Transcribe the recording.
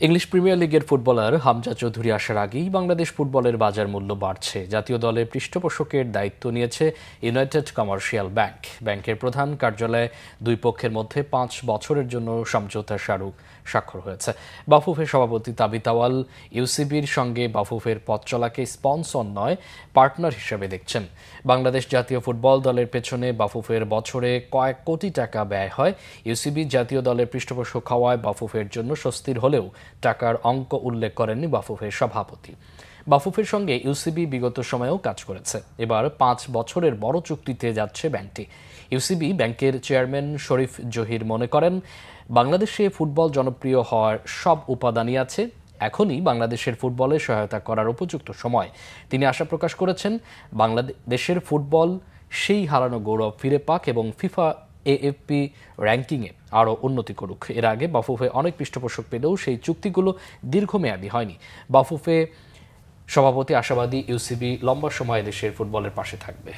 English premier লিগের footballer Hamza Chowdhury আসার আগেই বাংলাদেশ ফুটবলের বাজার মূল্য বাড়ছে। জাতীয় দলের পৃষ্ঠপোষকের দায়িত্ব নিয়েছে ইউনাইটেড কমার্শিয়াল ব্যাংক। ব্যাংকের প্রধান কার্যালয়ে দুই পক্ষের মধ্যে 5 বছরের জন্য সমঝোতা স্বাক্ষর হয়েছে। বাফুফের সভাপতি তাবিথ আউয়াল ইউসিবির সঙ্গে বাফুফের পথ চলাকে স্পন্সর নয়, পার্টনার হিসেবে দেখছেন। বাংলাদেশ জাতীয় ফুটবল দলের পেছনে বাফুফের বছরে কয়েক কোটি টাকা ব্যয় হয়। ইউসিবি জাতীয় দলের পৃষ্ঠপোষক হওয়ায় বাফুফের জন্য স্বস্তির হলেও টাকার অঙ্ক উল্লেখ করেননি বাফুফের সভাপতি। বাফুফের সঙ্গে ইউসিবি বিগত সময়েও কাজ করেছে। এবার 5 বছরের বড় চুক্তিতে যাচ্ছে ব্যাংকটি। ইউসিবি ব্যাংকের চেয়ারম্যান শরীফ জহির মনে করেন, বাংলাদেশে ফুটবল জনপ্রিয় হওয়ার সব উপাদানই আছে, এখনই বাংলাদেশের ফুটবলে সহায়তা করার উপযুক্ত সময়। তিনি আশা প্রকাশ করেছেন, বাংলাদেশের ফুটবল সেই হারানো গৌরব ফিরে পাক এবং ফিফা এএফপি র্যাঙ্কিংয়ে আরও উন্নতি করুক। এর আগে বাফুফে অনেক পৃষ্ঠপোষক পেলেও সেই চুক্তিগুলো দীর্ঘমেয়াদী হয়নি। বাফুফে সভাপতি আশাবাদী ইউসিবি লম্বা সময় দেশের ফুটবলের পাশে থাকবে।